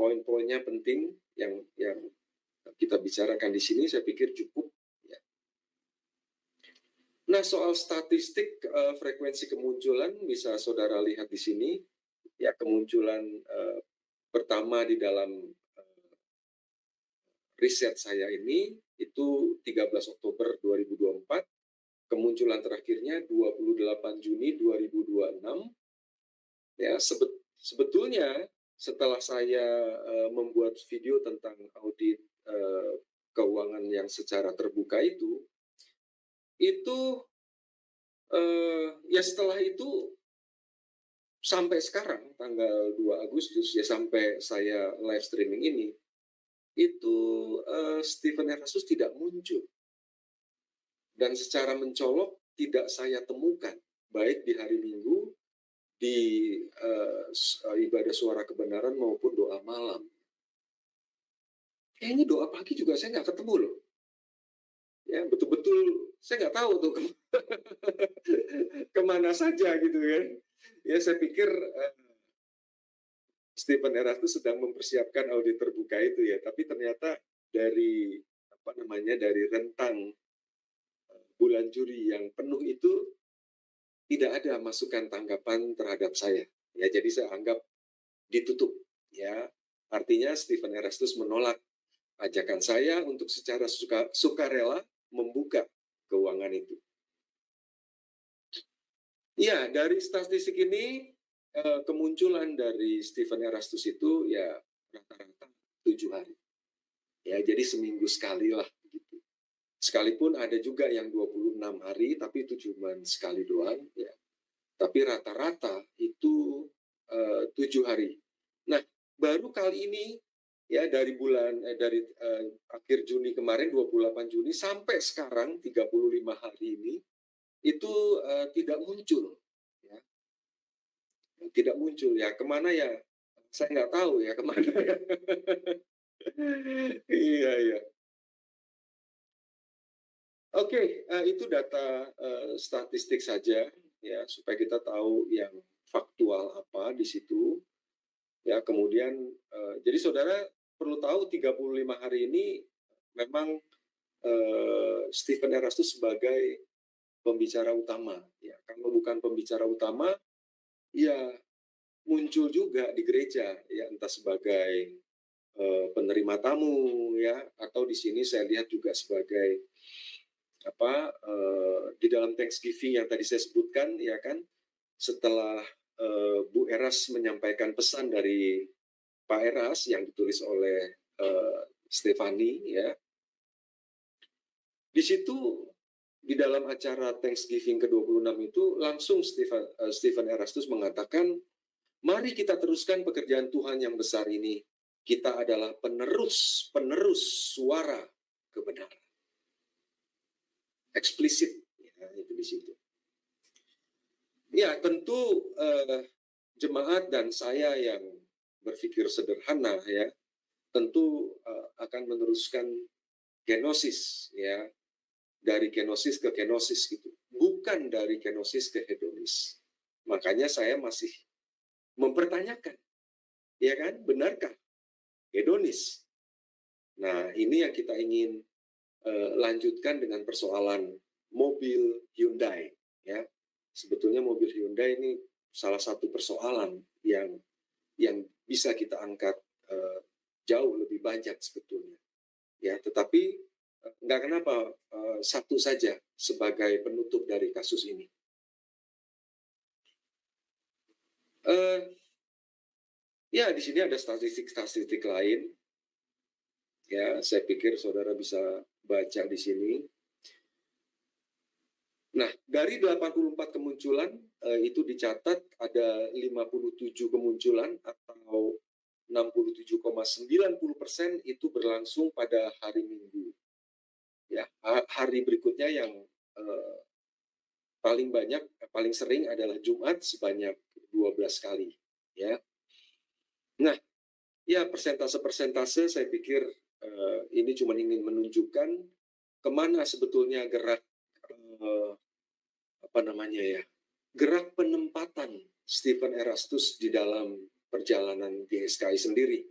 poin-poinnya penting yang kita bicarakan di sini saya pikir cukup. Ya. Nah, soal statistik frekuensi kemunculan bisa saudara lihat di sini. Ya, kemunculan pertama di dalam riset saya ini itu 13 Oktober 2024, kemunculan terakhirnya 28 Juni 2026. Ya, sebetulnya setelah saya membuat video tentang audit keuangan yang secara terbuka itu ya setelah itu sampai sekarang tanggal 2 Agustus ya sampai saya live streaming ini itu Stephen Erastus tidak muncul dan secara mencolok tidak saya temukan baik di hari Minggu di ibadah suara kebenaran maupun doa malam. Kayaknya doa pagi juga saya nggak ketemu loh. Ya betul-betul saya nggak tahu tuh kemana saja gitu kan. Ya saya pikir Stephen Erastus sedang mempersiapkan audit terbuka itu ya, tapi ternyata dari dari rentang bulan Juli yang penuh itu tidak ada masukan tanggapan terhadap saya. Ya, jadi saya anggap ditutup. Ya, artinya Stephen Erastus menolak ajakan saya untuk secara sukarela membuka keuangan itu. Ya, dari statistik ini kemunculan dari Stephen Erastus itu ya rata-rata 7 hari. Ya, jadi seminggu sekali lah gitu. Sekalipun ada juga yang 26 hari tapi itu cuma sekali doang ya. Tapi rata-rata itu 7 hari. Nah, baru kali ini ya dari akhir Juni kemarin 28 Juni sampai sekarang 35 hari ini itu tidak muncul ya. Tidak muncul ya. Kemana ya? Saya nggak tahu ya kemana ya. Iya, iya. Oke, itu data statistik saja ya supaya kita tahu yang faktual apa di situ. Ya, kemudian jadi saudara perlu tahu 35 hari ini memang Stephen Erastus sebagai pembicara utama ya. Kalau bukan pembicara utama ya muncul juga di gereja ya entah sebagai penerima tamu ya atau di sini saya lihat juga sebagai di dalam Thanksgiving yang tadi saya sebutkan ya kan setelah Bu Eras menyampaikan pesan dari Pak Eras yang ditulis oleh Stefani ya di situ di dalam acara Thanksgiving ke-26 itu langsung Stephen Erastus mengatakan mari kita teruskan pekerjaan Tuhan yang besar ini, kita adalah penerus suara kebenaran. Eksplisit ya, itu di situ. Ya, tentu jemaat dan saya yang berpikir sederhana ya, tentu akan meneruskan kenosis ya, dari kenosis ke kenosis gitu, bukan dari kenosis ke hedonis. Makanya saya masih mempertanyakan, ya kan, benarkah hedonis? Nah, ini yang kita ingin lanjutkan dengan persoalan mobil Hyundai ya. Sebetulnya mobil Hyundai ini salah satu persoalan yang bisa kita angkat jauh lebih banyak sebetulnya ya, tetapi nggak kenapa satu saja sebagai penutup dari kasus ini. Ya di sini ada statistik lain ya, saya pikir saudara bisa baca di sini. Nah, dari 84 kemunculan itu dicatat ada 57 kemunculan atau 67,90% itu berlangsung pada hari Minggu. Ya, hari berikutnya yang paling banyak, paling sering adalah Jumat sebanyak 12 kali. Ya. Nah, ya persentase saya pikir ini cuma ingin menunjukkan kemana sebetulnya gerak gerak penempatan Stephen Erastus di dalam perjalanan GSKI sendiri.